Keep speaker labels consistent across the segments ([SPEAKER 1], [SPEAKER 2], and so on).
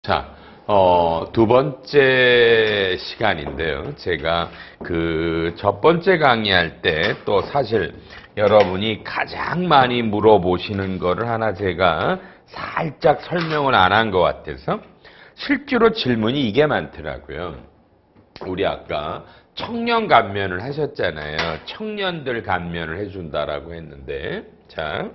[SPEAKER 1] 자, 두 번째 시간인데요. 제가 그 첫 번째 강의할 때 또 사실 여러분이 가장 많이 물어보시는 거를 하나 제가 살짝 설명을 안 한 것 같아서 실제로 질문이 이게 많더라고요. 우리 아까 청년 감면을 하셨잖아요. 청년들 감면을 해준다라고 했는데, 자.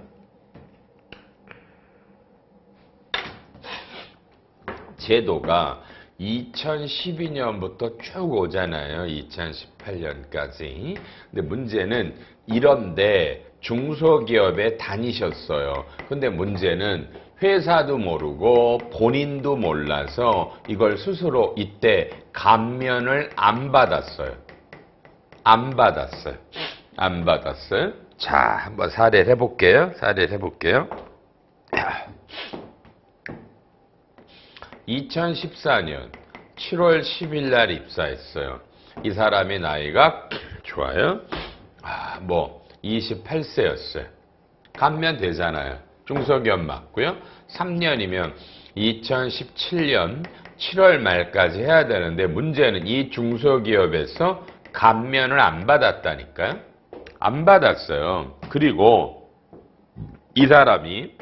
[SPEAKER 1] 제도가 2012년부터 쭉 오잖아요. 2018년까지. 근데 문제는 이런데 중소기업에 다니셨어요. 근데 문제는 회사도 모르고 본인도 몰라서 이걸 스스로 이때 감면을 안 받았어요. 안 받았어요. 안 받았어요. 자, 한번 사례를 해볼게요. 2014년 7월 10일 날 입사했어요. 이 사람의 나이가 좋아요. 28세였어요. 감면 되잖아요. 중소기업 맞고요. 3년이면 2017년 7월 말까지 해야 되는데 문제는 이 중소기업에서 감면을 안 받았다니까요. 안 받았어요. 그리고 이 사람이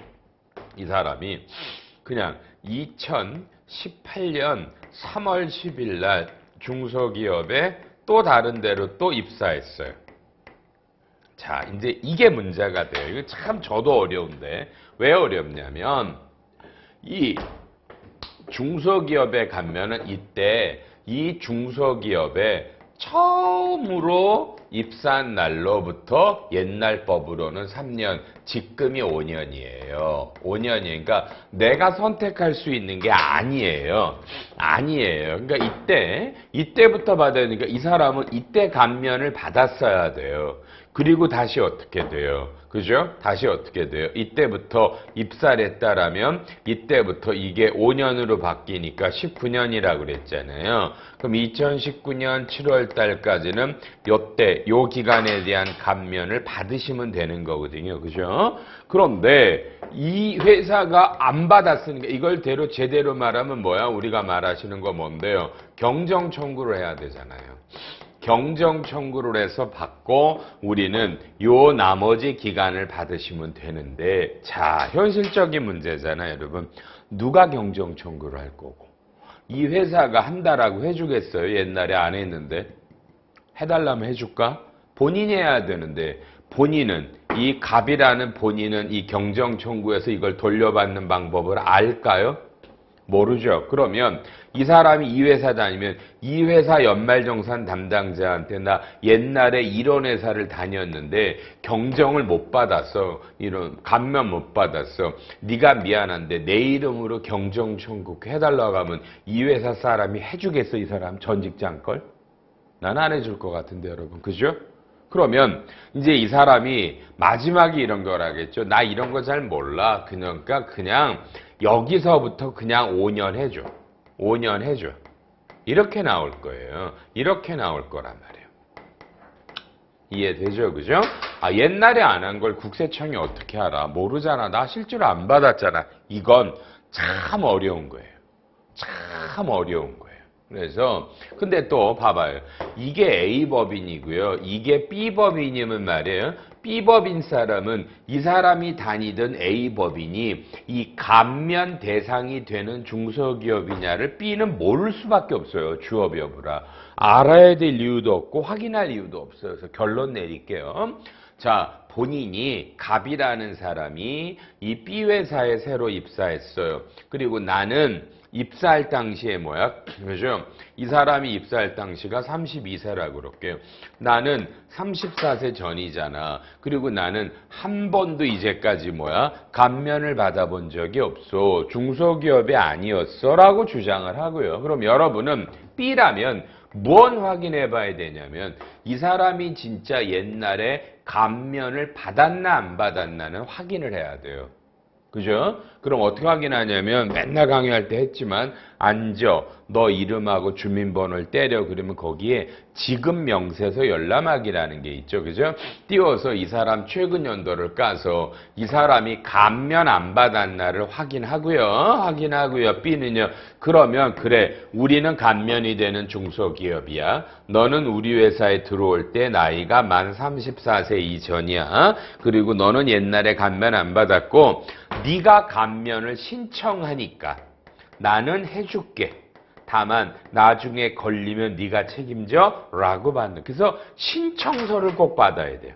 [SPEAKER 1] 그냥 2018년 3월 10일 날 중소기업에 또 다른 데로 또 입사했어요. 자, 이제 이게 문제가 돼요. 이거 참 저도 어려운데 왜 어렵냐면 이 중소기업에 가면은 이때 이 중소기업에 처음으로 입사한 날로부터 옛날 법으로는 3년, 지금이 5년이에요. 5년이니까 내가 선택할 수 있는 게 아니에요. 그러니까 이때부터 받아야 되니까 이 사람은 이때 감면을 받았어야 돼요. 그리고 다시 어떻게 돼요? 그죠? 다시 어떻게 돼요? 이때부터 입사를 했다라면 이때부터 이게 5년으로 바뀌니까 19년이라고 그랬잖아요. 그럼 2019년 7월 달까지는 요 기간에 대한 감면을 받으시면 되는 거거든요. 그죠? 그런데 이 회사가 안 받았으니까 이걸 제대로 말하면 뭐야? 우리가 말하시는 거 뭔데요? 경정 청구를 해야 되잖아요. 경정 청구를 해서 받고 우리는 요 나머지 기간을 받으시면 되는데, 자, 현실적인 문제잖아요, 여러분. 누가 경정 청구를 할 거고 이 회사가 한다라고 해주겠어요? 옛날에 안 했는데. 해달라면 해줄까? 본인이 해야 되는데 본인은 이 갑이라는 본인은 이 경정 청구에서 이걸 돌려받는 방법을 알까요? 모르죠. 그러면 이 사람이 이 회사 다니면 이 회사 연말정산 담당자한테 나 옛날에 이런 회사를 다녔는데 경정을 못 받았어. 이런 감면 못 받았어. 네가 미안한데 내 이름으로 경정 청구해달라고 하면 이 회사 사람이 해주겠어? 이 사람 전 직장 걸? 난 안 해줄 것 같은데 여러분. 그죠? 그러면 이제 이 사람이 마지막에 이런 걸 하겠죠. 나 이런 거 잘 몰라. 그러니까 그냥 여기서부터 그냥 5년 해줘. 5년 해줘. 이렇게 나올 거예요. 이렇게 나올 거란 말이에요. 이해되죠? 그죠? 옛날에 안 한 걸 국세청이 어떻게 알아? 모르잖아. 나 실제로 안 받았잖아. 이건 참 어려운 거예요. 참 어려운 거예요. 그래서 근데 또 봐봐요. 이게 A법인이고요. 이게 B법인이면 말이에요. B법인 사람은 이 사람이 다니던 A법인이 이 감면 대상이 되는 중소기업이냐를 B는 모를 수밖에 없어요. 주업 여부라. 알아야 될 이유도 없고 확인할 이유도 없어요. 그래서 결론 내릴게요. 자, 본인이 갑이라는 사람이 이 B회사에 새로 입사했어요. 그리고 나는 입사할 당시에 뭐야? 그죠? 이 사람이 입사할 당시가 32세라고 그럴게요. 나는 34세 전이잖아. 그리고 나는 한 번도 이제까지 뭐야? 감면을 받아본 적이 없어. 중소기업이 아니었어. 라고 주장을 하고요. 그럼 여러분은 B라면 뭔 확인해 봐야 되냐면 이 사람이 진짜 옛날에 감면을 받았나 안 받았나는 확인을 해야 돼요. 그죠? 그럼 어떻게 확인하냐면 맨날 강의할 때 했지만 앉아. 너 이름하고 주민번호를 때려. 그러면 거기에 지금 명세서 열람하기라는 게 있죠. 그죠? 띄워서 이 사람 최근 연도를 까서 이 사람이 감면 안 받았나를 확인하고요. B는요. 그러면 그래. 우리는 감면이 되는 중소기업이야. 너는 우리 회사에 들어올 때 나이가 만 34세 이전이야. 그리고 너는 옛날에 감면 안 받았고 네가 감면을 신청하니까 나는 해줄게. 다만 나중에 걸리면 네가 책임져 라고 받는. 그래서 신청서를 꼭 받아야 돼요.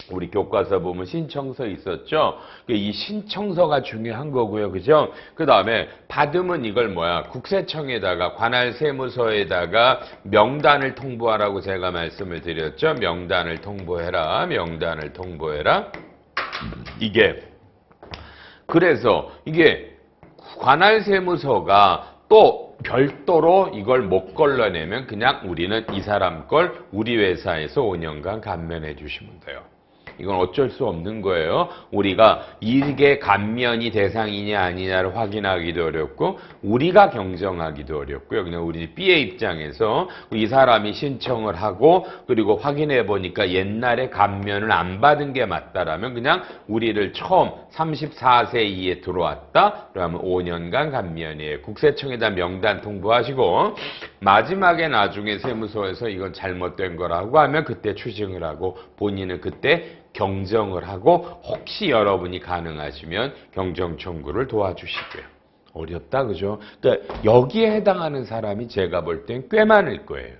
[SPEAKER 1] 우리 교과서 보면 신청서 있었죠. 이 신청서가 중요한 거고요. 그죠? 그 다음에 받으면 이걸 뭐야? 국세청에다가 관할 세무서에다가 명단을 통보하라고 제가 말씀을 드렸죠. 명단을 통보해라. 이게 그래서 이게 관할 세무서가 또 별도로 이걸 못 걸러내면 그냥 우리는 이 사람 걸 우리 회사에서 5년간 감면해 주시면 돼요. 이건 어쩔 수 없는 거예요. 우리가 이게 감면이 대상이냐 아니냐를 확인하기도 어렵고 우리가 경정하기도 어렵고요. 그냥 우리 B의 입장에서 이 사람이 신청을 하고 그리고 확인해 보니까 옛날에 감면을 안 받은 게 맞다라면 그냥 우리를 처음 34세 이에 들어왔다. 그러면 5년간 감면이에요. 국세청에다 명단 통보하시고 마지막에 나중에 세무서에서 이건 잘못된 거라고 하면 그때 추징을 하고 본인은 그때 경정을 하고 혹시 여러분이 가능하시면 경정 청구를 도와주시고요. 어렵다 그죠? 그러니까 여기에 해당하는 사람이 제가 볼 땐 꽤 많을 거예요.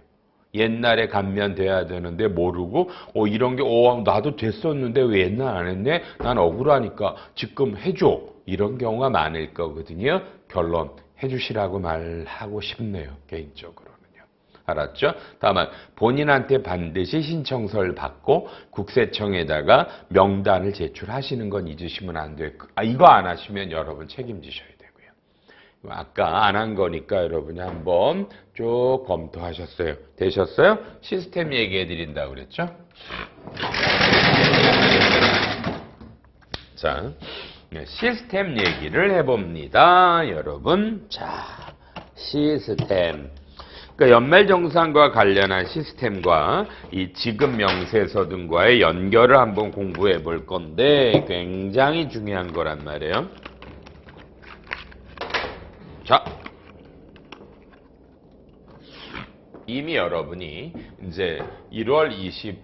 [SPEAKER 1] 옛날에 감면돼야 되는데 모르고 이런 게 나도 됐었는데 왜 옛날 안 했네? 난 억울하니까 지금 해줘. 이런 경우가 많을 거거든요. 결론 해주시라고 말하고 싶네요. 개인적으로. 알았죠? 다만 본인한테 반드시 신청서를 받고 국세청에다가 명단을 제출하시는 건 잊으시면 안 돼요. 이거 안 하시면 여러분 책임지셔야 되고요. 아까 안 한 거니까 여러분이 한번 쭉 검토하셨어요. 되셨어요? 시스템 얘기해 드린다고 그랬죠? 자, 시스템 얘기를 해봅니다. 여러분. 자, 시스템. 그러니까 연말정산과 관련한 시스템과 이 지급 명세서 등과의 연결을 한번 공부해 볼 건데 굉장히 중요한 거란 말이에요. 자, 이미 여러분이 이제 1월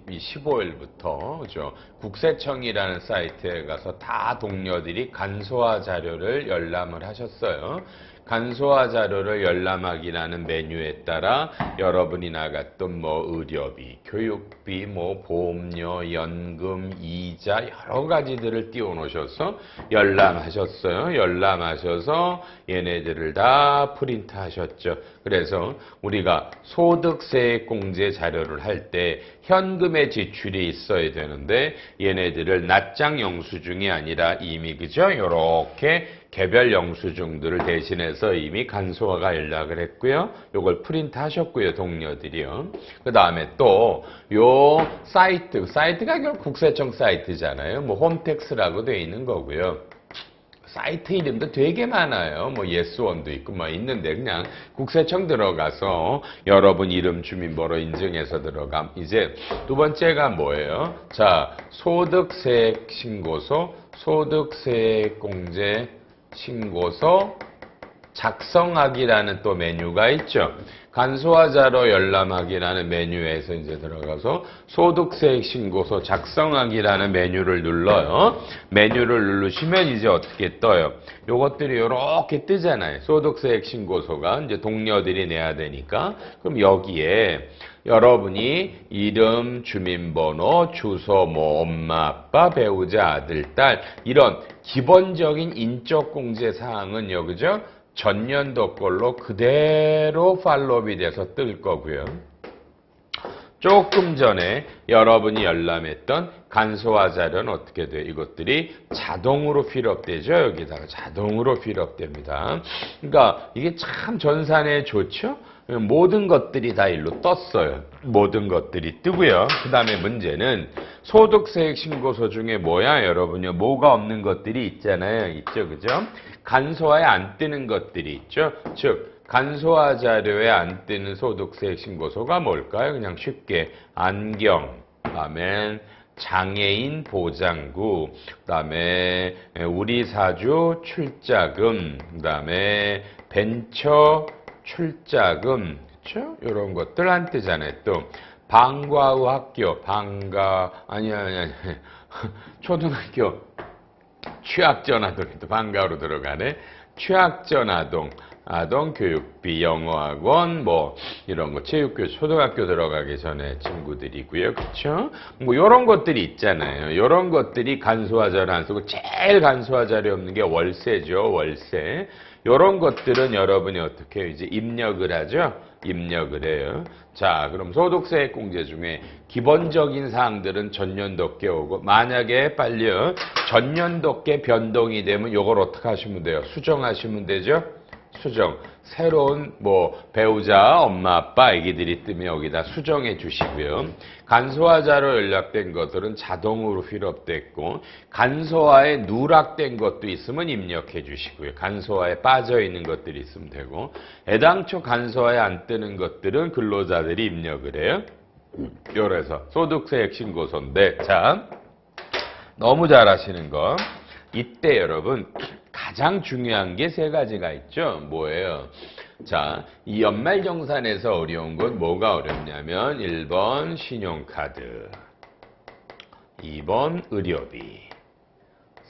[SPEAKER 1] 15일부터 그죠? 국세청이라는 사이트에 가서 다 동료들이 간소화 자료를 열람을 하셨어요. 간소화 자료를 열람하기라는 메뉴에 따라 여러분이 나갔던 뭐 의료비, 교육비, 뭐 보험료, 연금, 이자 여러 가지들을 띄워 놓으셔서 열람하셨어요. 열람하셔서 얘네들을 다 프린트 하셨죠. 그래서 우리가 소득세액공제 자료를 할 때 현금의 지출이 있어야 되는데 얘네들을 낱장 영수증이 아니라 이미 그죠? 요렇게 개별 영수증들을 대신해서 이미 간소화가 연락을 했고요. 요걸 프린트 하셨고요. 동료들이요. 그 다음에 또 요 사이트가 결국 국세청 사이트잖아요. 뭐 홈택스라고 되어 있는 거고요. 사이트 이름도 되게 많아요. 뭐 예스원도 있고 뭐 있는데 그냥 국세청 들어가서 여러분 이름 주민번호 인증해서 들어감. 이제 두 번째가 뭐예요? 자, 소득세액 신고서, 소득세액공제 신고서 작성하기라는 또 메뉴가 있죠. 간소화 자료 열람하기라는 메뉴에서 이제 들어가서 소득세액 신고서 작성하기라는 메뉴를 눌러요. 메뉴를 누르시면 이제 어떻게 떠요? 요것들이 이렇게 뜨잖아요. 소득세액 신고서가 이제 동료들이 내야 되니까. 그럼 여기에 여러분이 이름, 주민번호, 주소, 뭐 엄마, 아빠, 배우자, 아들, 딸 이런 기본적인 인적 공제 사항은요. 그죠? 전년도 걸로 그대로 팔로업이 돼서 뜰 거고요. 조금 전에 여러분이 열람했던 간소화 자료는 어떻게 돼요? 이것들이 자동으로 필업되죠. 여기다가 자동으로 필업됩니다. 그러니까 이게 참 전산에 좋죠. 모든 것들이 다 일로 떴어요. 모든 것들이 뜨고요. 그 다음에 문제는 소득세액 신고서 중에 뭐야 여러분요? 뭐가 없는 것들이 있잖아요. 있죠. 그죠? 간소화에 안 뜨는 것들이 있죠. 즉 간소화 자료에 안 뜨는 소득세액 신고서가 뭘까요? 그냥 쉽게 안경, 그다음에 장애인 보장구, 그다음에 우리 사주 출자금, 그다음에 벤처 출자금, 그렇죠? 이런 것들 안 뜨잖아요. 또 방과 후 학교, 아니 초등학교 취학전아동도 방과로 들어가네. 취학전아동, 아동 교육비, 영어학원, 뭐 이런 거 체육교 초등학교 들어가기 전에 친구들이고요, 그렇죠? 뭐 이런 것들이 있잖아요. 이런 것들이 간소화 자료 안 쓰고 제일 간소화 자료 없는 게 월세죠, 월세. 이런 것들은 여러분이 어떻게 해요? 이제 입력을 하죠. 입력을 해요. 자, 그럼 소득세액 공제 중에 기본적인 사항들은 전년도께 오고 만약에 빨리요 전년도께 변동이 되면 이걸 어떻게 하시면 돼요? 수정하시면 되죠. 수정. 새로운 뭐 배우자, 엄마, 아빠, 아기들이 뜨면 여기다 수정해 주시고요. 간소화자로 연락된 것들은 자동으로 필업됐고 간소화에 누락된 것도 있으면 입력해 주시고요. 간소화에 빠져 있는 것들이 있으면 되고 애당초 간소화에 안 뜨는 것들은 근로자들이 입력을 해요. 그래서 소득세액 신고서인데 자 너무 잘 하시는 거 이때 여러분 가장 중요한 게 세 가지가 있죠. 뭐예요? 자, 이 연말정산에서 어려운 건 뭐가 어렵냐면 1번 신용카드, 2번 의료비,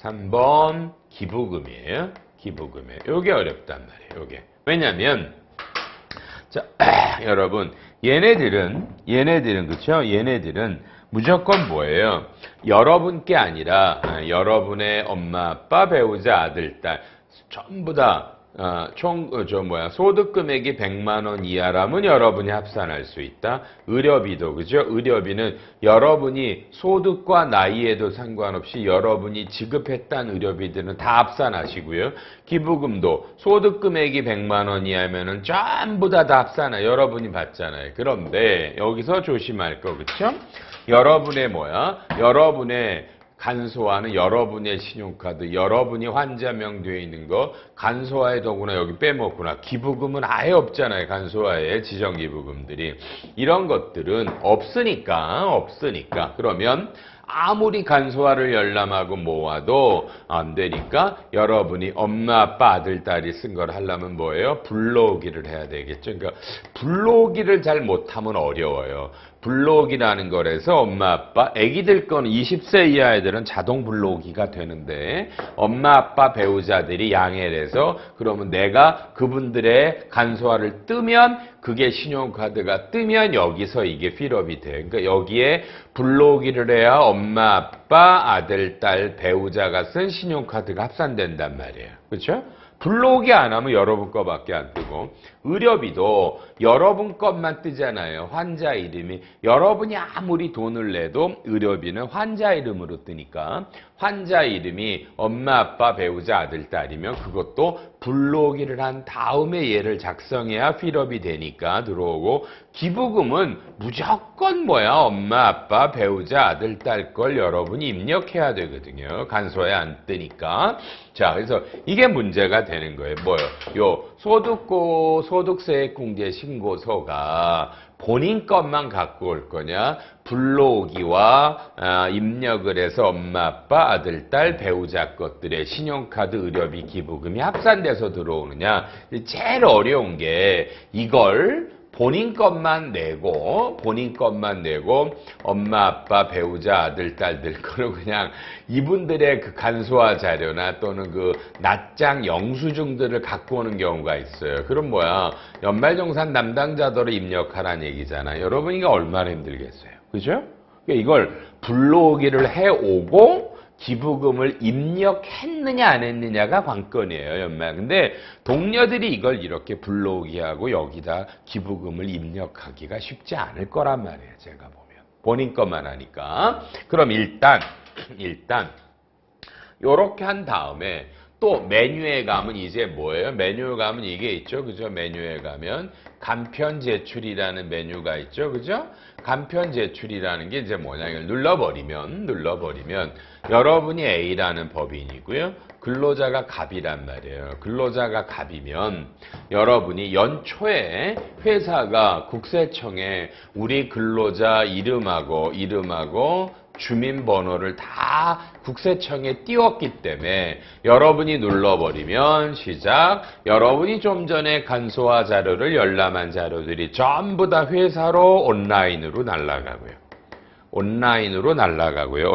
[SPEAKER 1] 3번 기부금이에요. 기부금이에요. 요게 어렵단 말이에요. 요게. 왜냐면 자, 여러분 얘네들은 그렇죠? 얘네들은 무조건 뭐예요? 여러분께 아니라 여러분의 엄마, 아빠, 배우자, 아들, 딸 전부 다 소득 금액이 100만 원 이하라면 여러분이 합산할 수 있다. 의료비도 그죠? 의료비는 여러분이 소득과 나이에도 상관없이 여러분이 지급했던 의료비들은 다 합산하시고요. 기부금도 소득 금액이 100만 원 이하면은 전부 다 합산해. 여러분이 받잖아요. 그런데 여기서 조심할 거 그렇죠? 여러분의 간소화는 여러분의 신용카드, 여러분이 환자명 되어 있는 거 간소화에 더구나 여기 빼먹구나. 기부금은 아예 없잖아요. 간소화에 지정기부금들이. 이런 것들은 없으니까. 그러면 아무리 간소화를 열람하고 모아도 안 되니까 여러분이 엄마, 아빠, 아들, 딸이 쓴 걸 하려면 뭐예요? 불러오기를 해야 되겠죠. 그러니까 불러오기를 잘 못하면 어려워요. 불러오기라는 거라서 엄마, 아빠, 애기들 거는 20세 이하 애들은 자동 불러오기가 되는데 엄마, 아빠, 배우자들이 양해를 해서 그러면 내가 그분들의 간소화를 뜨면 그게 신용카드가 뜨면 여기서 이게 필업이 돼. 그러니까 여기에 불러오기를 해야 엄마, 아빠, 아들, 딸, 배우자가 쓴 신용카드가 합산된단 말이에요. 그렇죠? 불러오기 안 하면 여러분 거밖에 안 뜨고 의료비도 여러분 것만 뜨잖아요. 환자 이름이. 여러분이 아무리 돈을 내도 의료비는 환자 이름으로 뜨니까 환자 이름이 엄마, 아빠, 배우자, 아들, 딸이면 그것도 불러오기를 한 다음에 얘를 작성해야 필업이 되니까 들어오고 기부금은 무조건 엄마, 아빠, 배우자, 아들, 딸 걸 여러분이 입력해야 되거든요. 간소화에 안 뜨니까. 자, 그래서 이게 문제가 되는 거예요. 요 소득세액 공제 신고서가 본인 것만 갖고 올 거냐, 불러오기와 입력을 해서 엄마, 아빠, 아들, 딸, 배우자 것들의 신용카드, 의료비, 기부금이 합산돼서 들어오느냐. 제일 어려운 게 이걸 본인 것만 내고 엄마, 아빠, 배우자, 아들, 딸들 거는 그냥 이분들의 그 간소화 자료나 또는 그 낱장 영수증들을 갖고 오는 경우가 있어요. 그럼 연말정산 담당자들을 입력하라는 얘기잖아요. 여러분 이게 얼마나 힘들겠어요. 그죠? 이걸 불러오기를 해오고 기부금을 입력했느냐 안 했느냐가 관건이에요. 연말. 근데 동료들이 이걸 이렇게 불러오기 하고 여기다 기부금을 입력하기가 쉽지 않을 거란 말이에요. 제가 보면. 본인 것만 하니까. 그럼 일단 요렇게 한 다음에 또 메뉴에 가면 이제 뭐예요? 메뉴에 가면 이게 있죠. 그죠? 메뉴에 가면 간편 제출이라는 메뉴가 있죠. 그죠? 간편 제출이라는 게 이제 뭐냐. 이걸 눌러버리면 여러분이 A라는 법인이고요. 근로자가 갑이란 말이에요. 근로자가 갑이면 여러분이 연초에 회사가 국세청에 우리 근로자 이름하고 주민번호를 다 국세청에 띄웠기 때문에 여러분이 눌러버리면 시작. 여러분이 좀 전에 간소화 자료를 열람한 자료들이 전부 다 회사로 온라인으로 날아가고요. 온라인으로 날아가고요.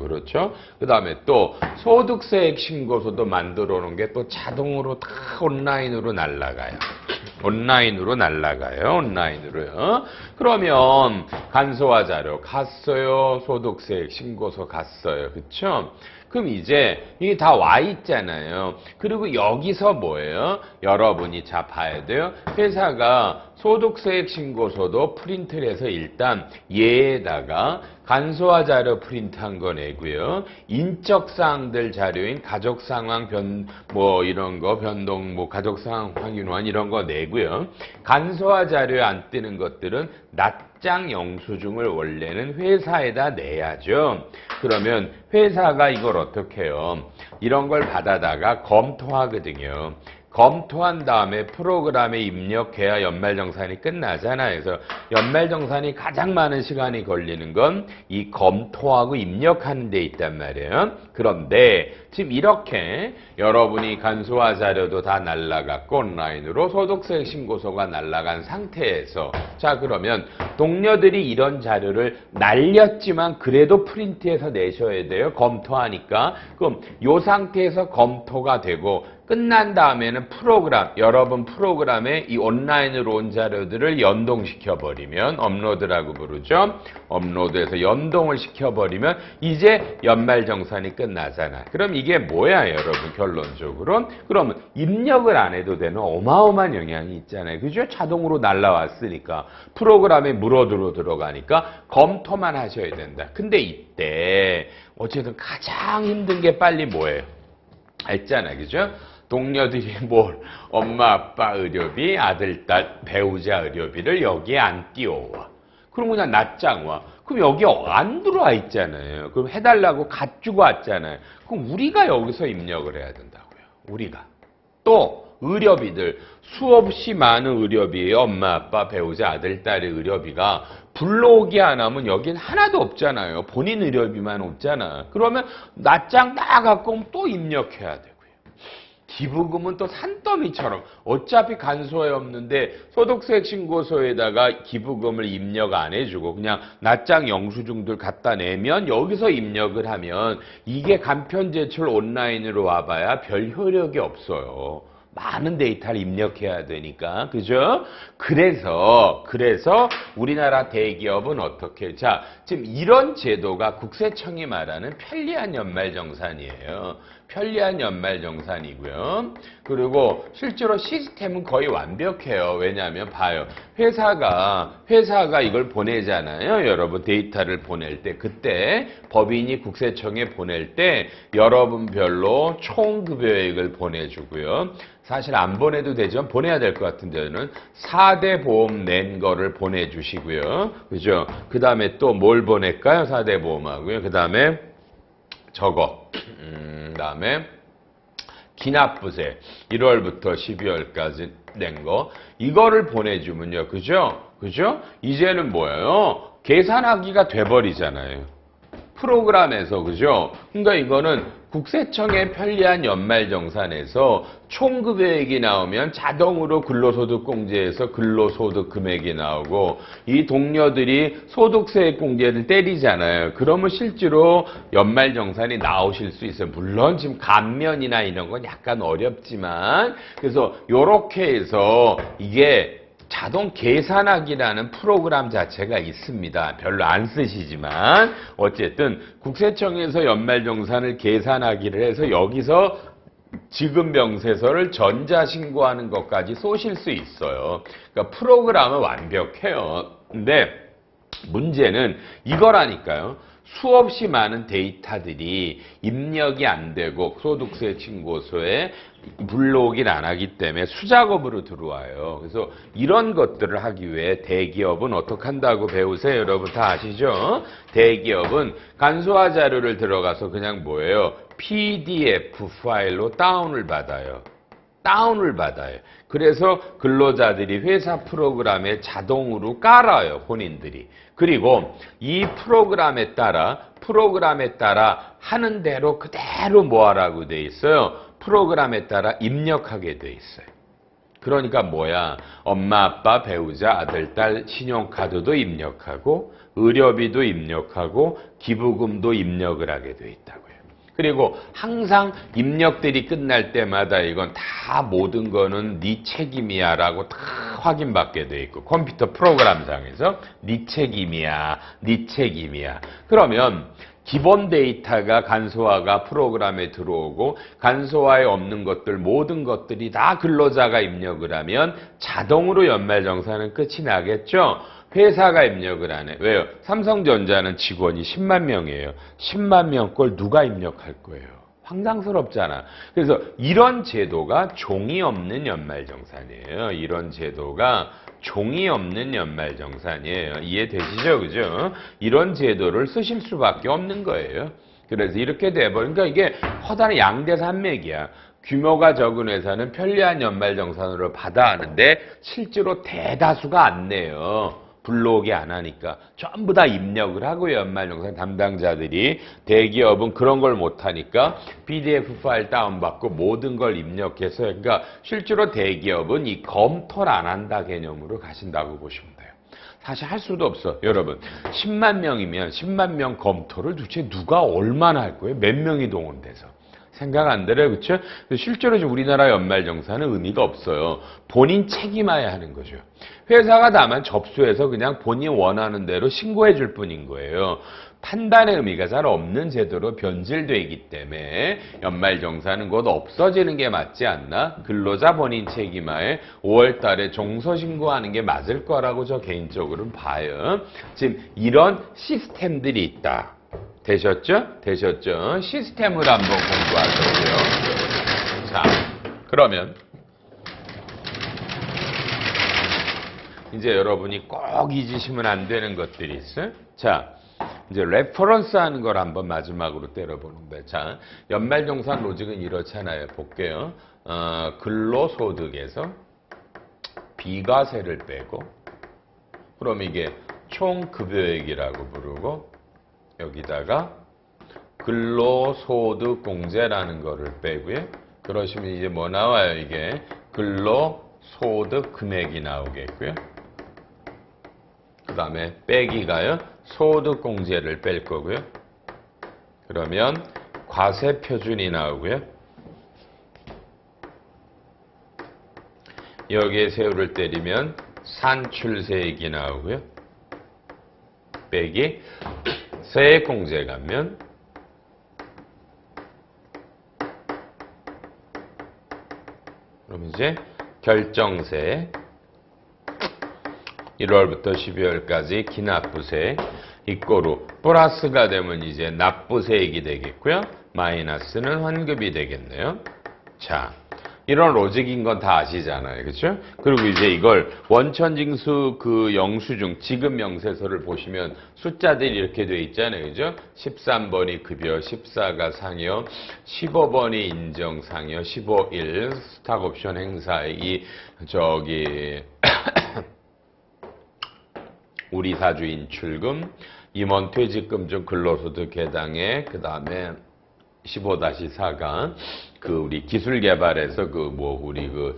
[SPEAKER 1] 그렇죠? 그 다음에 또 소득세액 신고서도 만들어 놓은 게 또 자동으로 다 온라인으로 날아가요. 온라인으로요. 그러면 간소화 자료 갔어요. 소득세액 신고서 갔어요. 그쵸? 그럼 이제 이게 다 와 있잖아요. 그리고 여기서 뭐예요? 여러분이 자 봐야 돼요. 회사가 소득세액 신고서도 프린트를 해서 일단 얘에다가 간소화 자료 프린트한 거 내고요. 인적 사항들 자료인 가족 상황 이런 거 변동 가족 상황 확인원 이런 거 내고요. 간소화 자료에 안 뜨는 것들은 낱장 영수증을 원래는 회사에다 내야죠. 그러면 회사가 이걸 어떻게 해요? 이런 걸 받아다가 검토하거든요. 검토한 다음에 프로그램에 입력해야 연말정산이 끝나잖아요. 그래서 연말정산이 가장 많은 시간이 걸리는 건 이 검토하고 입력하는 데 있단 말이에요. 그런데 지금 이렇게 여러분이 간소화 자료도 다 날라갔고 온라인으로 소득세 신고서가 날라간 상태에서 자 그러면 동료들이 이런 자료를 날렸지만 그래도 프린트해서 내셔야 돼요. 검토하니까. 그럼 이 상태에서 검토가 되고 끝난 다음에는 여러분 프로그램에 이 온라인으로 온 자료들을 연동시켜버리면 업로드라고 부르죠. 업로드해서 연동을 시켜버리면 이제 연말정산이 끝나잖아. 그럼 이게 뭐야 여러분 결론적으로? 그러면 입력을 안 해도 되는 어마어마한 영향이 있잖아요. 그죠? 자동으로 날라왔으니까 프로그램에 물어들어 들어가니까 검토만 하셔야 된다. 근데 이때 어쨌든 가장 힘든 게 빨리 뭐예요? 알잖아요. 그죠? 동료들이 엄마, 아빠 의료비, 아들, 딸, 배우자 의료비를 여기에 안 띄워와. 그럼 그냥 낱장 와. 그럼 여기 안 들어와 있잖아요. 그럼 해달라고 가지고 왔잖아요. 그럼 우리가 여기서 입력을 해야 된다고요. 우리가. 또 의료비들 수없이 많은 의료비, 엄마, 아빠, 배우자, 아들, 딸의 의료비가 불러오기 안 하면 여긴 하나도 없잖아요. 본인 의료비만 없잖아. 그러면 낱장 다 갖고 오면 또 입력해야 되고요. 기부금은 또 산더미처럼 어차피 간소에 없는데 소득세 신고서에다가 기부금을 입력 안 해주고 그냥 낱장 영수증들 갖다 내면 여기서 입력을 하면 이게 간편 제출 온라인으로 와봐야 별 효력이 없어요. 많은 데이터를 입력해야 되니까. 그죠? 그래서 우리나라 대기업은 어떻게 자 지금 이런 제도가 국세청이 말하는 편리한 연말정산이에요. 편리한 연말정산이고요. 그리고 실제로 시스템은 거의 완벽해요. 왜냐하면 봐요. 회사가 이걸 보내잖아요. 여러분 데이터를 보낼 때 그때 법인이 국세청에 보낼 때 여러분별로 총급여액을 보내주고요. 사실 안 보내도 되지만 보내야 될 것 같은 데는 4대 보험 낸 거를 보내주시고요. 그죠? 그 다음에 또 뭘 보낼까요? 4대 보험하고요. 그 다음에 저거. 그 다음에 기납부세 1월부터 12월까지 낸 거. 이거를 보내주면요. 그죠? 이제는 뭐예요? 계산하기가 돼버리잖아요. 프로그램에서. 그죠? 그러니까 이거는 국세청의 편리한 연말정산에서 총급여액이 나오면 자동으로 근로소득공제에서 근로소득 금액이 나오고 이 동료들이 소득세액 공제를 때리잖아요. 그러면 실제로 연말정산이 나오실 수 있어요. 물론 지금 감면이나 이런 건 약간 어렵지만 그래서 요렇게 해서 이게 자동 계산하기라는 프로그램 자체가 있습니다. 별로 안 쓰시지만 어쨌든 국세청에서 연말정산을 계산하기를 해서 여기서 지급명세서를 전자신고하는 것까지 쏘실 수 있어요. 그러니까 프로그램은 완벽해요. 근데 문제는 이거라니까요. 수없이 많은 데이터들이 입력이 안 되고 소득세 신고서에 불러오긴 안 하기 때문에 수작업으로 들어와요. 그래서 이런 것들을 하기 위해 대기업은 어떻게 한다고 배우세요? 여러분 다 아시죠? 대기업은 간소화 자료를 들어가서 그냥 뭐예요? PDF 파일로 다운을 받아요. 그래서 근로자들이 회사 프로그램에 자동으로 깔아요, 본인들이. 그리고 이 프로그램에 따라 하는 대로 그대로 뭐 하라고 돼 있어요? 프로그램에 따라 입력하게 돼 있어요. 그러니까 뭐야? 엄마, 아빠, 배우자, 아들, 딸 신용카드도 입력하고 의료비도 입력하고 기부금도 입력을 하게 돼 있다고요. 그리고 항상 입력들이 끝날 때마다 이건 다 모든 거는 네 책임이야 라고 다 확인받게 돼 있고 컴퓨터 프로그램상에서 네 책임이야. 그러면 기본 데이터가 간소화가 프로그램에 들어오고 간소화에 없는 것들 모든 것들이 다 근로자가 입력을 하면 자동으로 연말정산은 끝이 나겠죠. 회사가 입력을 안 해. 왜요? 삼성전자는 직원이 10만 명이에요. 10만 명 걸 누가 입력할 거예요? 황당스럽잖아. 그래서 이런 제도가 종이 없는 연말정산이에요. 이해되시죠? 그죠? 이런 제도를 쓰실 수밖에 없는 거예요. 그래서 이렇게 돼버리니까 이게 허다한 양대산맥이야. 규모가 적은 회사는 편리한 연말정산으로 받아 하는데 실제로 대다수가 안 내요. 불러오게 안 하니까 전부 다 입력을 하고 연말정산 담당자들이 대기업은 그런 걸 못하니까 PDF 파일 다운받고 모든 걸 입력해서 그러니까 실제로 대기업은 이 검토를 안 한다 개념으로 가신다고 보시면 돼요. 사실 할 수도 없어. 여러분 10만 명이면 10만 명 검토를 도대체 누가 얼마나 할 거예요? 몇 명이 동원돼서. 생각 안 들어요. 그렇죠? 실제로 우리나라 연말정산은 의미가 없어요. 본인 책임해야 하는 거죠. 회사가 다만 접수해서 그냥 본인 원하는 대로 신고해 줄 뿐인 거예요. 판단의 의미가 잘 없는 제도로 변질되기 때문에 연말정산은 곧 없어지는 게 맞지 않나? 근로자 본인 책임하에 5월 달에 종소신고하는 게 맞을 거라고 저 개인적으로는 봐요. 지금 이런 시스템들이 있다. 되셨죠? 시스템을 한번 공부하자고요. 자, 그러면 이제 여러분이 꼭 잊으시면 안 되는 것들이 있어요. 자, 이제 레퍼런스 하는 걸 한번 마지막으로 때려보는데, 자, 연말정산 로직은 이렇잖아요. 볼게요. 근로소득에서 비과세를 빼고, 그럼 이게 총급여액이라고 부르고, 여기다가 근로소득공제라는 거를 빼고요. 그러시면 이제 뭐 나와요? 이게 근로소득 금액이 나오겠고요. 그 다음에 빼기가요. 소득공제를 뺄 거고요. 그러면 과세표준이 나오고요. 여기에 세로를 때리면 산출세액이 나오고요. 빼기 세액공제 가면 그럼 이제 결정세 1월부터 12월까지 기납부세 이꼬로 플러스가 되면 이제 납부세액이 되겠고요. 마이너스는 환급이 되겠네요. 자, 이런 로직인 건 다 아시잖아요. 그렇죠? 그리고 이제 이걸 원천징수 그 영수증 지급 명세서를 보시면 숫자들이 이렇게 돼 있잖아요. 그죠? 13번이 급여, 14가 상여, 15번이 인정 상여, 15일 스탁 옵션 행사 이 저기 우리 사주 인출금, 임원 퇴직금 중 근로소득 해당에 그다음에 15-4가 그 우리 기술 개발에서 그 뭐 우리 그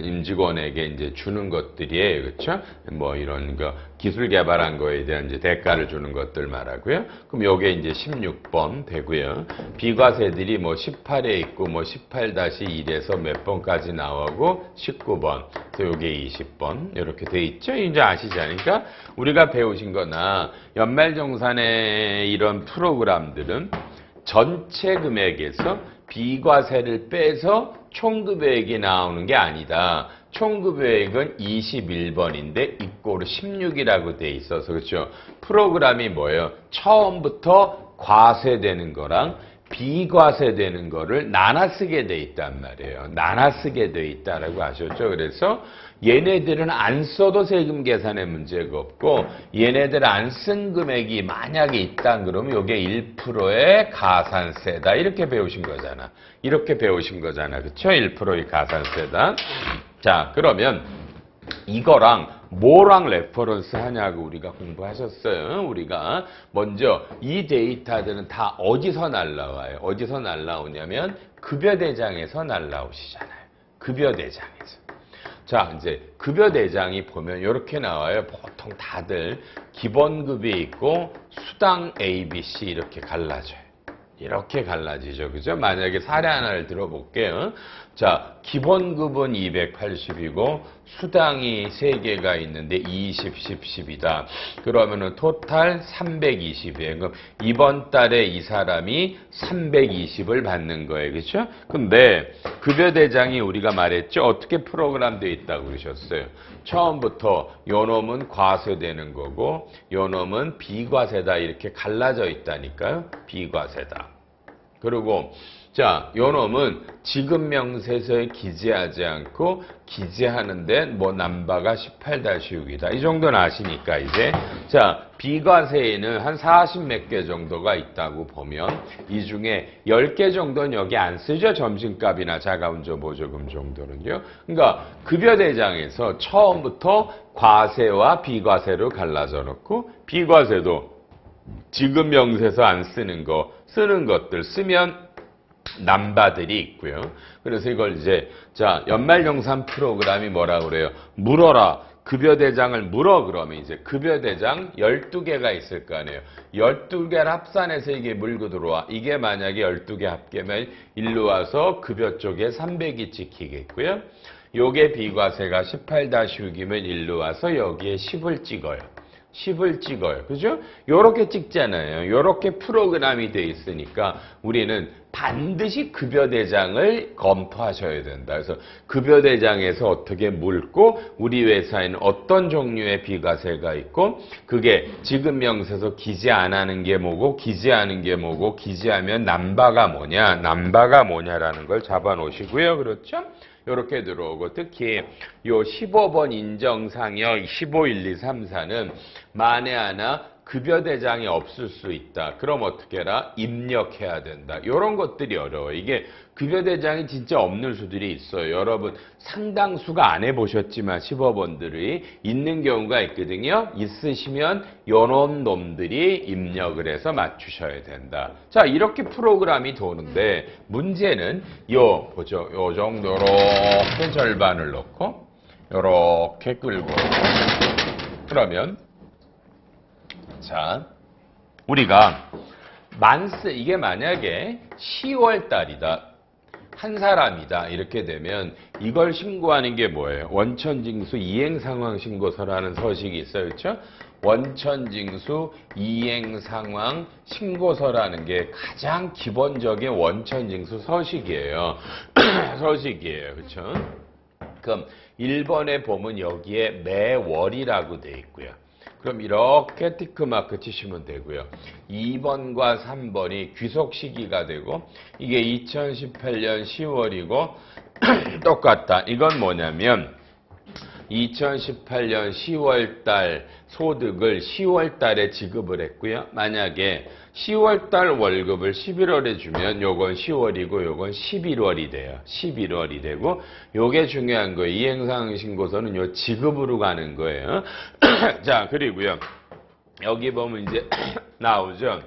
[SPEAKER 1] 임직원에게 이제 주는 것들이에요. 그렇죠? 뭐 이런 거 기술 개발한 거에 대한 이제 대가를 주는 것들 말하고요. 그럼 요게 이제 16번 되고요. 비과세들이 뭐 18에 있고 뭐 18-1에서 몇 번까지 나오고 19번. 그래서 요게 20번. 이렇게 돼 있죠? 이제 아시잖아요. 그러니까 우리가 배우신 거나 연말정산의 이런 프로그램들은 전체 금액에서 비과세를 빼서 총급여액이 나오는 게 아니다. 총급여액은 21번인데 입고로 16이라고 돼 있어서 그렇죠. 프로그램이 뭐예요? 처음부터 과세되는 거랑 비과세되는 거를 나눠 쓰게 돼 있단 말이에요. 나눠 쓰게 돼 있다라고 하셨죠. 그래서 얘네들은 안 써도 세금 계산에 문제가 없고 얘네들 안 쓴 금액이 만약에 있다 그러면 이게 1%의 가산세다. 이렇게 배우신 거잖아. 이렇게 배우신 거잖아. 그쵸? 1%의 가산세다. 자, 그러면 이거랑 뭐랑 레퍼런스 하냐고 우리가 공부하셨어요. 우리가 먼저 이 데이터들은 다 어디서 날라와요? 어디서 날라오냐면 급여대장에서 날라오시잖아요. 급여대장에서. 자, 이제 급여대장이 보면 이렇게 나와요. 보통 다들 기본급이 있고 수당 A, B, C 이렇게 갈라져요. 이렇게 갈라지죠. 그죠? 만약에 사례 하나를 들어볼게요. 자, 기본급은 280이고 수당이 3개가 있는데 20, 10, 10이다. 그러면은 토탈 320이에요. 그럼 이번 달에 이 사람이 320을 받는 거예요. 그렇죠? 근데 급여대장이 우리가 말했죠. 어떻게 프로그램되어 있다고 그러셨어요. 처음부터 요 놈은 과세되는 거고 요 놈은 비과세다 이렇게 갈라져 있다니까요. 비과세다. 그리고 자, 요 놈은 지급 명세서에 기재하지 않고 기재하는데 뭐 남바가 18-6이다. 이 정도는 아시니까 이제 자, 비과세에는 한 40 몇 개 정도가 있다고 보면 이 중에 10개 정도는 여기 안 쓰죠. 점심값이나 자가운전 보조금 정도는요. 그러니까 급여대장에서 처음부터 과세와 비과세로 갈라져 놓고 비과세도 지급 명세서 안 쓰는 거 쓰는 것들 쓰면 남바들이 있고요. 그래서 이걸 이제 자 연말정산 프로그램이 뭐라고 그래요? 물어라. 급여대장을 물어 그러면 이제 급여대장 12개가 있을 거 아니에요. 12개를 합산해서 이게 물고 들어와. 이게 만약에 12개 합계면 일로 와서 급여 쪽에 300이 찍히겠고요. 요게 비과세가 18-6이면 일로 와서 여기에 10을 찍어요. 10을 찍어요. 그죠? 요렇게 찍잖아요. 요렇게 프로그램이 돼 있으니까 우리는 반드시 급여대장을 검토하셔야 된다. 그래서 급여대장에서 어떻게 물고 우리 회사에는 어떤 종류의 비과세가 있고 그게 지급명세서 기재 안 하는 게 뭐고 기재하는 게 뭐고 기재하면 남바가 뭐냐 남바가 뭐냐라는 걸 잡아 놓으시고요. 그렇죠? 이렇게 들어오고 특히 요 15번 인정상여 15, 1, 2, 3, 4는 만에 하나 급여대장이 없을 수 있다. 그럼 어떻게 해라? 입력해야 된다. 이런 것들이 어려워요. 이게 급여대장이 진짜 없는 수들이 있어요. 여러분 상당수가 안 해보셨지만 15번들이 있는 경우가 있거든요. 있으시면 요런 놈들이 입력을 해서 맞추셔야 된다. 자 이렇게 프로그램이 도는데 문제는 요 보죠. 요 정도 이렇게 절반을 넣고 요렇게 끌고 그러면 자, 우리가 만세 이게 만약에 10월 달이다. 한 사람이다. 이렇게 되면 이걸 신고하는 게 뭐예요? 원천징수 이행상황 신고서라는 서식이 있어요. 그렇죠? 원천징수 이행상황 신고서라는 게 가장 기본적인 원천징수 서식이에요. 서식이에요. 그렇죠? 그럼 1번에 보면 여기에 매월이라고 돼 있고요. 그럼 이렇게 티크마크 치시면 되고요. 2번과 3번이 귀속 시기가 되고 이게 2018년 10월이고 똑같다. 이건 뭐냐면 2018년 10월 달 소득을 10월 달에 지급을 했고요. 만약에 10월 달 월급을 11월에 주면 요건 10월이고 요건 11월이 돼요. 11월이 되고 요게 중요한 거예요. 이행상황 신고서는 요 지급으로 가는 거예요. 자, 그리고요. 여기 보면 이제 나오죠.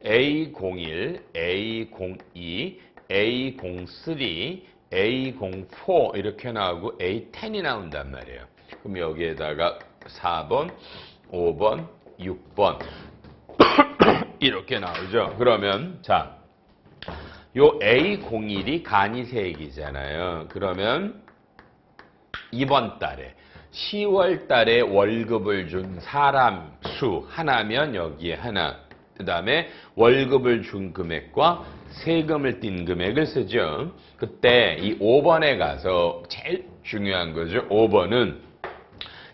[SPEAKER 1] A01, A02, A03, A04 이렇게 나오고 A10이 나온단 말이에요. 그럼 여기에다가 4번, 5번, 6번 이렇게 나오죠. 그러면 자, 요 A01이 간이세액이잖아요. 그러면 이번 달에 10월 달에 월급을 준 사람 수 하나면 여기에 하나, 그 다음에 월급을 준 금액과 세금을 띈 금액을 쓰죠. 그때 이 5번에 가서 제일 중요한 거죠. 5번은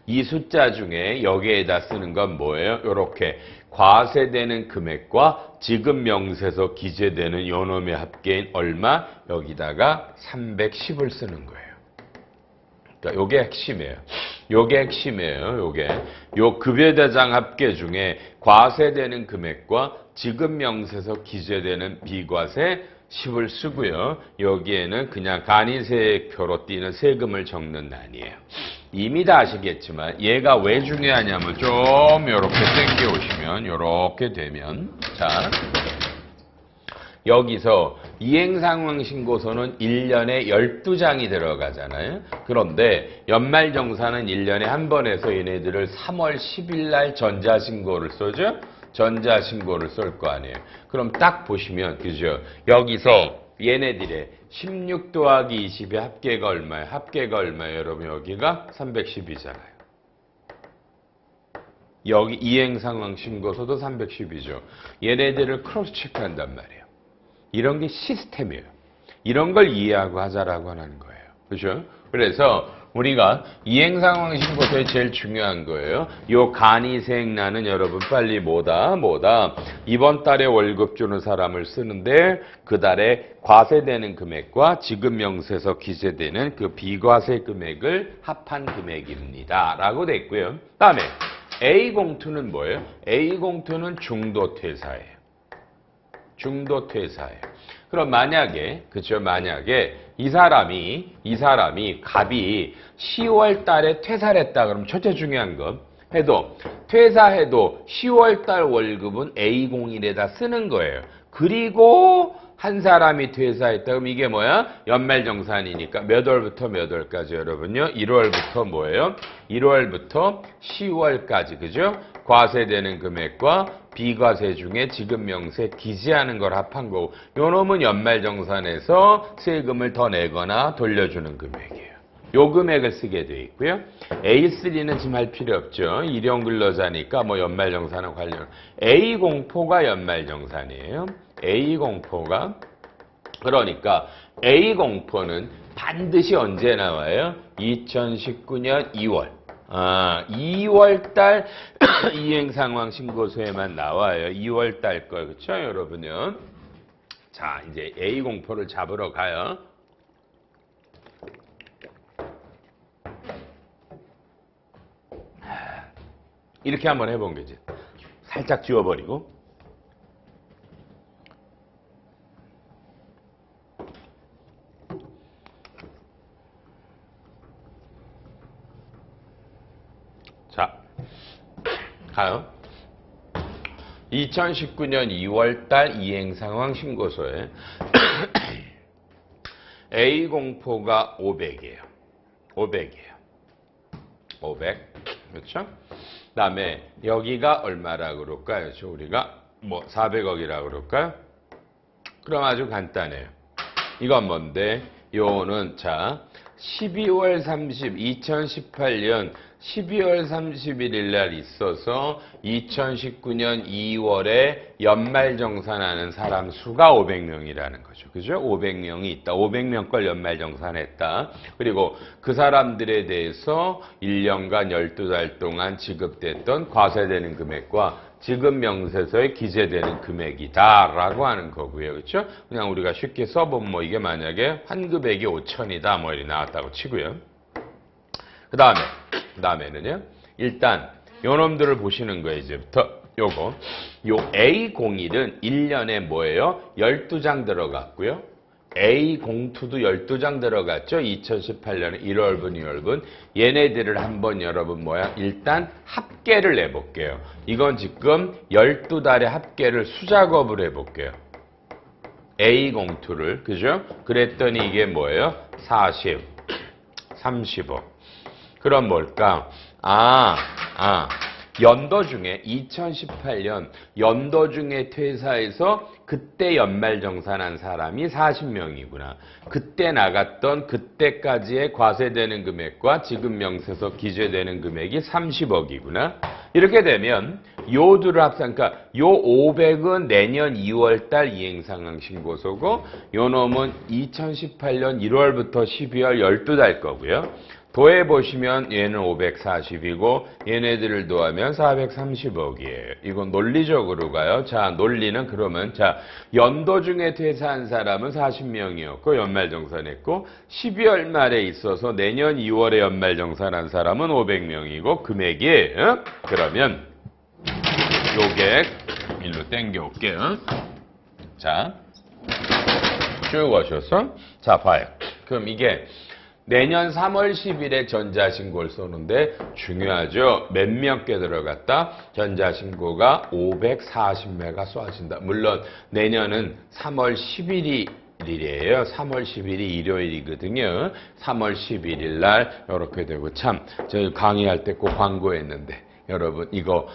[SPEAKER 1] 이 숫자 중에 여기에다 쓰는 건 뭐예요? 이렇게 과세되는 금액과 지급 명세서 기재되는 요놈의 합계인 얼마? 여기다가 310을 쓰는 거예요. 그러니까 요게 핵심이에요. 요게 핵심이에요. 요게 요 급여대장 합계 중에 과세되는 금액과 지급 명세서 기재되는 비과세 10을 쓰고요. 여기에는 그냥 간이세액표로 띄는 세금을 적는 란이에요. 이미 다 아시겠지만 얘가 왜 중요하냐면 좀 이렇게 당겨 오시면 이렇게 되면 자 여기서 이행상황신고서는 1년에 12장이 들어가잖아요. 그런데 연말정산은 1년에 한 번 해서 얘네들을 3월 10일 날 전자신고를 써죠. 전자신고를 쓸 거 아니에요. 그럼 딱 보시면 그죠? 여기서 얘네들의 16 더하기 20의 합계가 얼마예요? 합계가 얼마예요? 여러분 여기가 310이잖아요. 여기 이행상황신고서도 310이죠. 얘네들을 크로스 체크한단 말이에요. 이런 게 시스템이에요. 이런 걸 이해하고 하자라고 하는 거예요. 그죠? 그래서 우리가 이행상황신고서에 제일 중요한 거예요. 요 간이세액란은 여러분 빨리 뭐다? 이번 달에 월급 주는 사람을 쓰는데 그 달에 과세되는 금액과 지급명세서 기재되는 그 비과세 금액을 합한 금액입니다. 라고 돼 있고요. 다음에 A공투는 뭐예요? A공투는 중도퇴사예요. 중도퇴사예요. 그럼 만약에 그쵸 만약에 이 사람이 갑이 10월 달에 퇴사를 했다 그러면 첫째 중요한 건 해도 퇴사해도 10월 달 월급은 A01에다 쓰는 거예요. 그리고 한 사람이 퇴사했다 그럼 이게 뭐야? 연말정산이니까 몇 월부터 몇 월까지 여러분요? 1월부터 뭐예요? 1월부터 10월까지 그죠? 과세되는 금액과 비과세 중에 지급명세 기재하는 걸 합한 거고 요 놈은 연말정산에서 세금을 더 내거나 돌려주는 금액이에요. 요 금액을 쓰게 돼 있고요. A3는 지금 할 필요 없죠. 일용근로자니까 뭐 연말정산은 관련. A공포가 연말정산이에요. A공포가 그러니까 A공포는 반드시 언제 나와요? 2019년 2월. 2월달 이행상황신고서에만 나와요. 2월달 거 그렇죠, 여러분요? 자, 이제 A 공포를 잡으러 가요. 이렇게 한번 해본 거지. 살짝 지워버리고. 자, 가요. 2019년 2월달 이행상황신고서에 A공포가 500이에요. 500이에요. 500. 그렇죠? 그 다음에 여기가 얼마라고 그럴까요? 우리가 뭐 400억이라고 그럴까요? 그럼 아주 간단해요. 이건 뭔데? 요거는 자 12월 2018년 12월 31일 날 있어서 2019년 2월에 연말정산하는 사람 수가 500명이라는 거죠. 그죠? 500명이 있다. 500명 걸 연말정산했다. 그리고 그 사람들에 대해서 1년간 12달 동안 지급됐던 과세되는 금액과 지급명세서에 기재되는 금액이다라고 하는 거고요. 그렇죠? 그냥 우리가 쉽게 써보면 뭐 이게 만약에 환급액이 5천이다 뭐 이렇게 나왔다고 치고요. 그 다음에는요. 일단 요 놈들을 보시는 거예요. 이제부터 요거. 요 A01은 1년에 뭐예요? 12장 들어갔고요. A02도 12장 들어갔죠. 2018년에 1월분, 2월분. 얘네들을 한번 여러분 뭐야? 일단 합계를 내볼게요. 이건 지금 12달의 합계를 수작업을 해볼게요. A02를. 그죠? 그랬더니 이게 뭐예요? 40, 35. 그럼 뭘까? 연도 중에 2018년 연도 중에 퇴사해서 그때 연말정산한 사람이 40명이구나. 그때 나갔던 그때까지의 과세되는 금액과 지급 명세서 기재되는 금액이 30억이구나. 이렇게 되면 요 둘을 합산, 그러니까 요 500은 내년 2월달 이행상황신고서고 요 놈은 2018년 1월부터 12월 12달 거고요. 더해보시면 얘는 540이고 얘네들을 더하면 430억이에요. 이건 논리적으로 가요. 자, 논리는 그러면 자, 연도 중에 퇴사한 사람은 40명이었고 연말정산했고 12월 말에 있어서 내년 2월에 연말정산한 사람은 500명이고 금액이 그러면 요게 일로 땡겨올게요. 자, 쭉 오셔서 자, 봐요. 그럼 이게 내년 3월 10일에 전자신고를 쏘는데 중요하죠. 몇몇 개 들어갔다. 전자신고가 540매가 쏘아진다. 물론 내년은 3월 11일이에요. 3월 10일이 일요일이거든요. 3월 11일 날 이렇게 되고 참 저희 강의할 때 꼭 광고했는데 여러분 이거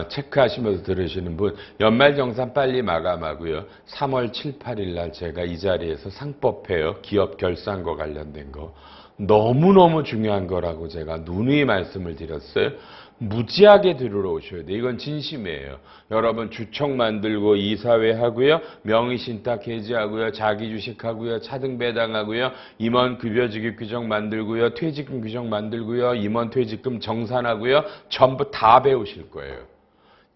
[SPEAKER 1] 체크하시면서 들으시는 분 연말정산 빨리 마감하고요. 3월 7, 8일 날 제가 이 자리에서 상법회요. 기업 결산과 관련된 거 너무너무 중요한 거라고 제가 누누이 말씀을 드렸어요. 무지하게 들으러 오셔야 돼요. 이건 진심이에요. 여러분 주총 만들고 이사회 하고요. 명의신탁 해지하고요. 자기주식하고요. 차등 배당하고요. 임원 급여지급 규정 만들고요. 퇴직금 규정 만들고요. 임원 퇴직금 정산하고요. 전부 다 배우실 거예요.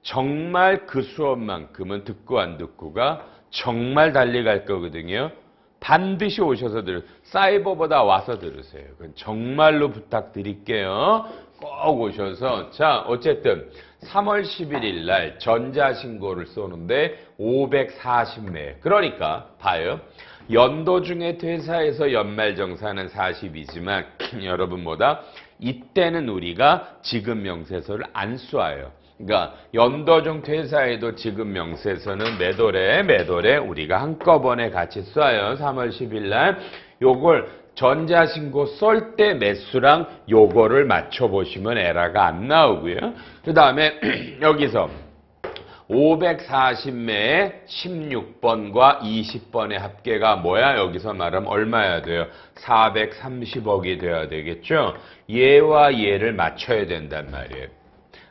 [SPEAKER 1] 정말 그 수업만큼은 듣고 안 듣고가 정말 달리 갈 거거든요. 반드시 오셔서 사이버보다 와서 들으세요. 그건 정말로 부탁드릴게요. 꼭 오셔서 자 어쨌든 3월 11일 날 전자신고를 쏘는데 540매 그러니까 봐요. 연도 중에 퇴사해서 연말정산은 40이지만 여러분보다 이때는 우리가 지급명세서를 안 쏴요. 그러니까 연도 중 퇴사해도 지급명세서는 매도래 우리가 한꺼번에 같이 쏴요. 3월 10일 날 요걸 전자신고 쏠 때 매수랑 요거를 맞춰보시면 에러가 안 나오고요. 그 다음에 여기서 540매의 16번과 20번의 합계가 뭐야? 여기서 말하면 얼마야 돼요? 430억이 돼야 되겠죠? 얘와 얘를 맞춰야 된단 말이에요.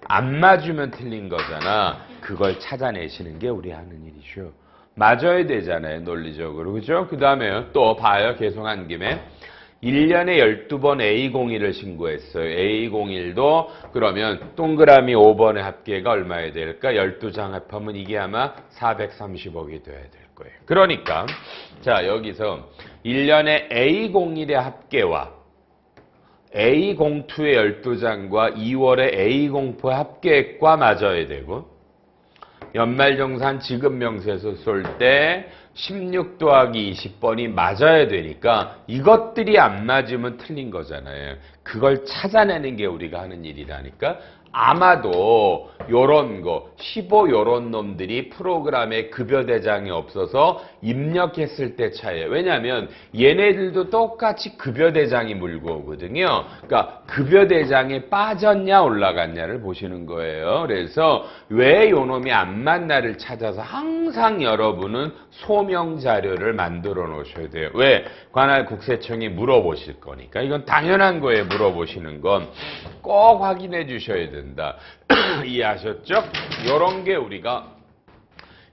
[SPEAKER 1] 안 맞으면 틀린 거잖아. 그걸 찾아내시는 게 우리 하는 일이죠. 맞아야 되잖아요. 논리적으로. 그죠? 그 다음에 또 봐요. 계속한 김에. 1년에 12번 A01을 신고했어요. A01도 그러면 동그라미 5번의 합계가 얼마야 될까? 12장 합하면 이게 아마 430억이 돼야 될 거예요. 그러니까 자 여기서 1년에 A01의 합계와 A02의 12장과 2월에 A04의 합계액과 맞아야 되고 연말정산 지급명세서 쏠 때 16 더하기 20번이 맞아야 되니까 이것들이 안 맞으면 틀린 거잖아요. 그걸 찾아내는 게 우리가 하는 일이라니까. 아마도 요런 거 15 요런 놈들이 프로그램에 급여 대장이 없어서 입력했을 때 차이에요. 왜냐하면 얘네들도 똑같이 급여 대장이 물고 오거든요. 그러니까 급여 대장에 빠졌냐 올라갔냐를 보시는 거예요. 그래서 왜 요놈이 안 맞나를 찾아서 항상 여러분은 소명 자료를 만들어 놓으셔야 돼요. 왜? 관할 국세청이 물어보실 거니까. 이건 당연한 거예요. 물어보시는 건 꼭 확인해 주셔야 된다. 이해하셨죠? 이런 게 우리가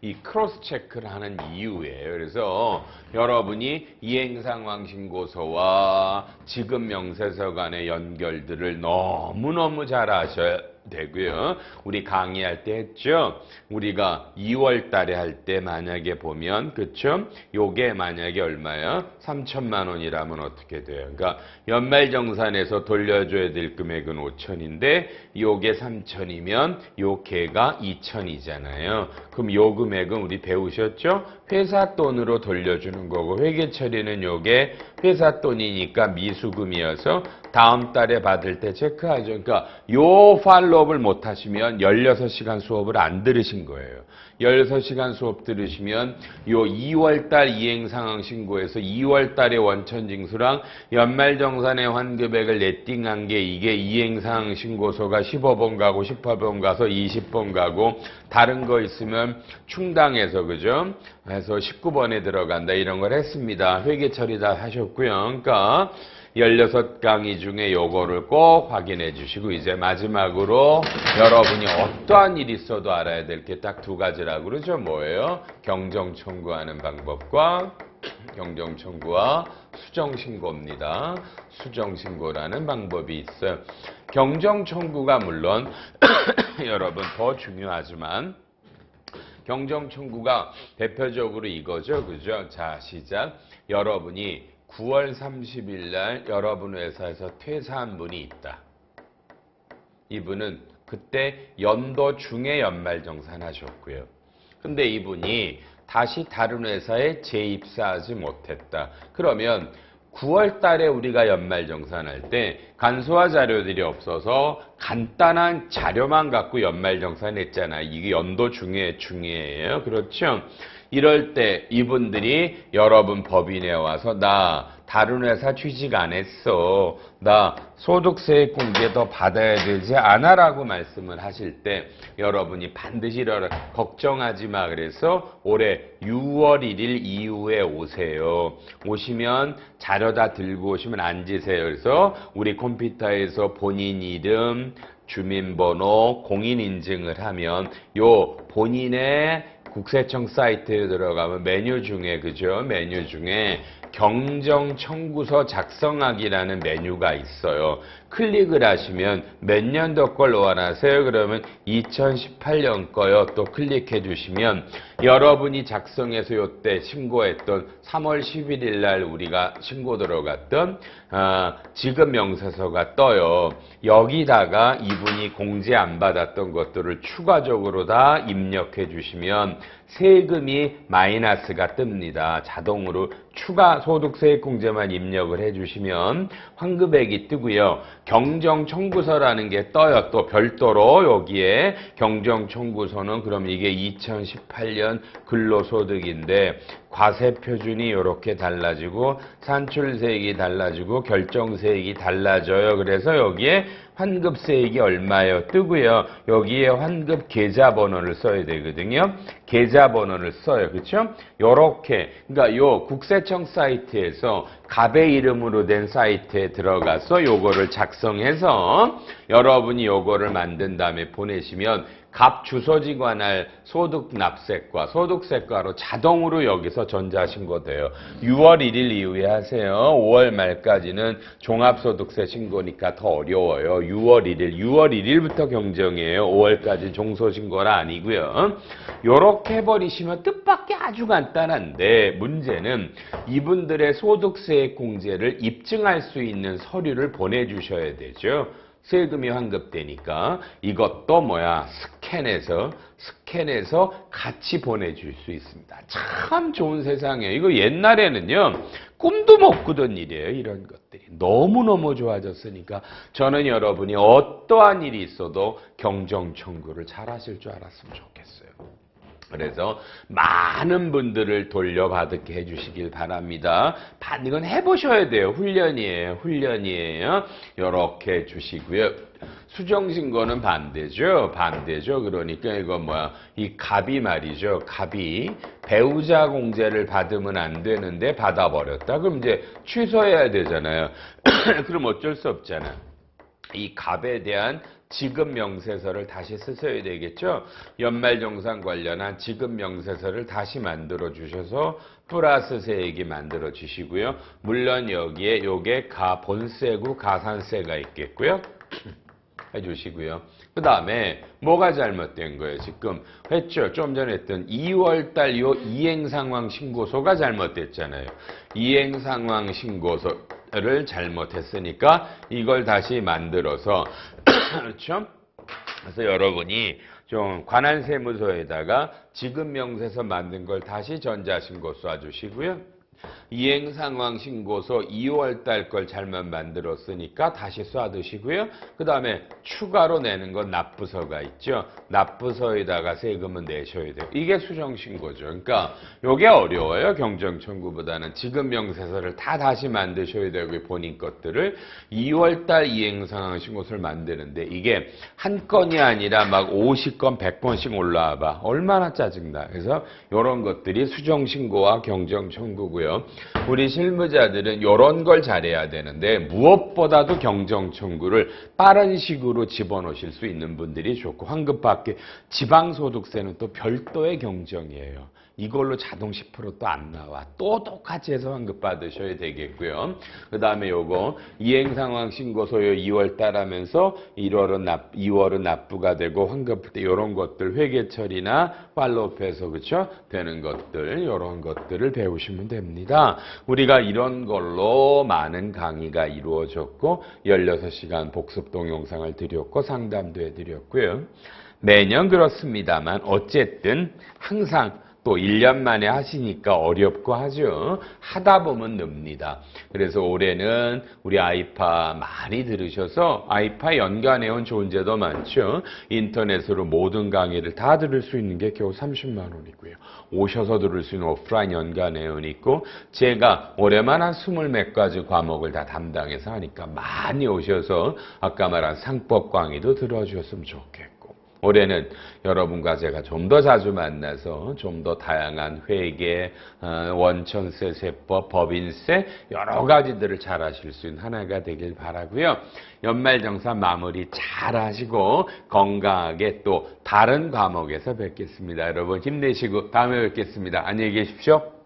[SPEAKER 1] 이 크로스 체크를 하는 이유예요. 그래서 여러분이 이행상황신고서와 지급명세서 간의 연결들을 너무너무 잘 아셔야 되고요. 우리 강의할 때 했죠. 우리가 2월 달에 할 때 만약에 보면 그쵸? 요게 만약에 얼마야? 3천만 원이라면 어떻게 돼요? 그러니까 연말정산에서 돌려줘야 될 금액은 5천인데 요게 3천이면 요 개가 2천이잖아요. 그럼 요 금액은 우리 배우셨죠? 회사 돈으로 돌려주는 거고 회계 처리는 요게 회사 돈이니까 미수금이어서 다음 달에 받을 때 체크하죠. 그러니까 요 팔로 팔로업을 못 하시면 16시간 수업을 안 들으신 거예요. 16시간 수업 들으시면 요 2월달 이행상황신고에서 2월달에 원천징수랑 연말정산의 환급액을 네팅한 게 이게 이행상황신고서가 15번 가고 18번 가서 20번 가고 다른 거 있으면 충당해서 그죠? 해서 19번에 들어간다 이런 걸 했습니다. 회계 처리 다 하셨고요. 그러니까 16강의 중에 요거를 꼭 확인해 주시고 이제 마지막으로 여러분이 어떠한 일이 있어도 알아야 될 게 딱 두 가지라고 그러죠. 뭐예요? 경정 청구하는 방법과 경정 청구와 수정 신고입니다. 수정 신고라는 방법이 있어요. 경정 청구가 물론 여러분 더 중요하지만 경정 청구가 대표적으로 이거죠. 그죠? 자, 시작. 여러분이 9월 30일 날 여러분 회사에서 퇴사한 분이 있다. 이분은 그때 연도 중에 연말정산하셨고요. 근데 이분이 다시 다른 회사에 재입사하지 못했다. 그러면 9월 달에 우리가 연말정산할 때 간소화 자료들이 없어서 간단한 자료만 갖고 연말정산했잖아요. 이게 연도 중에예요. 그렇죠? 이럴 때 이분들이 여러분 법인에 와서 나 다른 회사 취직 안 했어. 나 소득세액 공제 더 받아야 되지 않아? 라고 말씀을 하실 때 여러분이 반드시 걱정하지 마. 그래서 올해 6월 1일 이후에 오세요. 오시면 자료 다 들고 오시면 앉으세요. 그래서 우리 컴퓨터에서 본인 이름, 주민번호, 공인인증을 하면 요 본인의 국세청 사이트에 들어가면 메뉴 중에 그죠? 메뉴 중에 경정 청구서 작성하기라는 메뉴가 있어요. 클릭을 하시면 몇 년도 걸 원하세요? 그러면 2018년 거요. 또 클릭해 주시면 여러분이 작성해서 요때 신고했던 3월 11일 날 우리가 신고 들어갔던 지급 명세서가 떠요. 여기다가 이분이 공제 안 받았던 것들을 추가적으로 다 입력해 주시면 세금이 마이너스가 뜹니다. 자동으로 추가 소득세액 공제만 입력을 해주시면 환급액이 뜨고요. 경정청구서라는 게 떠요. 또 별도로 여기에 경정청구서는 그럼 이게 2018년 근로소득인데 과세표준이 이렇게 달라지고 산출세액이 달라지고 결정세액이 달라져요. 그래서 여기에 환급세액이 얼마요? 뜨고요. 여기에 환급 계좌번호를 써야 되거든요. 계좌번호를 써요. 그렇죠? 요렇게 그러니까 요 국세청 사이트에서 갑의 이름으로 된 사이트에 들어가서 요거를 작성해서 여러분이 요거를 만든 다음에 보내시면 갑 주소지 관할 소득납세과 소득세과로 자동으로 여기서 전자신고돼요. 6월 1일 이후에 하세요. 5월 말까지는 종합소득세 신고니까 더 어려워요. 6월 1일부터 경정이에요. 5월까지 종소신고라 아니고요. 요렇게 해버리시면 뜻밖의 아주 간단한데 문제는 이분들의 소득세액 공제를 입증할 수 있는 서류를 보내주셔야 되죠. 세금이 환급되니까 이것도 스캔해서 같이 보내줄 수 있습니다. 참 좋은 세상이에요. 이거 옛날에는요 꿈도 못 꾸던 일이에요. 이런 것들이 너무너무 좋아졌으니까 저는 여러분이 어떠한 일이 있어도 경정 청구를 잘 하실 줄 알았으면 좋겠어요. 그래서 많은 분들을 돌려받게 해주시길 바랍니다. 이건 해보셔야 돼요. 훈련이에요. 이렇게 해주시고요. 수정신고는 반대죠. 그러니까 이거 이 갑이 말이죠. 갑이 배우자 공제를 받으면 안 되는데 받아버렸다. 그럼 이제 취소해야 되잖아요. 그럼 어쩔 수 없잖아. 이 갑에 대한 지급 명세서를 다시 쓰셔야 되겠죠. 연말정산 관련한 지급 명세서를 다시 만들어 주셔서 플러스 세액이 만들어 주시고요. 물론 여기에 요게 본세고 가산세가 있겠고요. 해주시고요. 그 다음에 뭐가 잘못된 거예요? 지금 했죠. 좀 전에 했던 2월달 요 이행상황 신고서가 잘못됐잖아요. 이행상황 신고서를 잘못했으니까 이걸 다시 만들어서 그렇죠? 그래서 여러분이 좀 관할세무서에다가 지급명세서 만든 걸 다시 전자신고 쏴주시고요. 이행상황 신고서 2월 달 걸 잘못 만들었으니까 다시 쏴두시고요. 그 다음에 추가로 내는 건 납부서가 있죠. 납부서에다가 세금은 내셔야 돼요. 이게 수정신고죠. 그러니까 이게 어려워요. 경정청구보다는. 지급 명세서를 다 다시 만드셔야 되고 본인 것들을 2월 달 이행상황 신고서를 만드는데 이게 한 건이 아니라 막 50건, 100건씩 올라와 봐. 얼마나 짜증나. 그래서 이런 것들이 수정신고와 경정청구고요. 우리 실무자들은 이런 걸 잘해야 되는데 무엇보다도 경정청구를 빠른 식으로 집어넣으실 수 있는 분들이 좋고 환급받기 지방소득세는 또 별도의 경정이에요. 이걸로 자동 10%또 안 나와. 또 똑같이 해서 환급 받으셔야 되겠고요. 그 다음에 요거 이행상황 신고서요 2월 달 하면서 2월은 납부가 되고 환급 때 이런 것들 회계처리나 팔로우해서 그쵸? 되는 것들 이런 것들을 배우시면 됩니다. 우리가 이런 걸로 많은 강의가 이루어졌고 16시간 복습 동영상을 드렸고 상담도 해드렸고요. 매년 그렇습니다만 어쨌든 항상 또 1년 만에 하시니까 어렵고 하죠. 하다 보면 늡니다. 그래서 올해는 우리 아이파 많이 들으셔서 아이파 연간회원 좋은 제도 많죠. 인터넷으로 모든 강의를 다 들을 수 있는 게 겨우 30만 원이고요. 오셔서 들을 수 있는 오프라인 연간회원이 있고 제가 올해만 한 20몇 가지 과목을 다 담당해서 하니까 많이 오셔서 아까 말한 상법 강의도 들어주셨으면 좋겠고 올해는 여러분과 제가 좀 더 자주 만나서 좀 더 다양한 회계, 원천세, 세법, 법인세 여러 가지들을 잘 하실 수 있는 한 해가 되길 바라고요. 연말정산 마무리 잘 하시고 건강하게 또 다른 과목에서 뵙겠습니다. 여러분 힘내시고 다음에 뵙겠습니다. 안녕히 계십시오.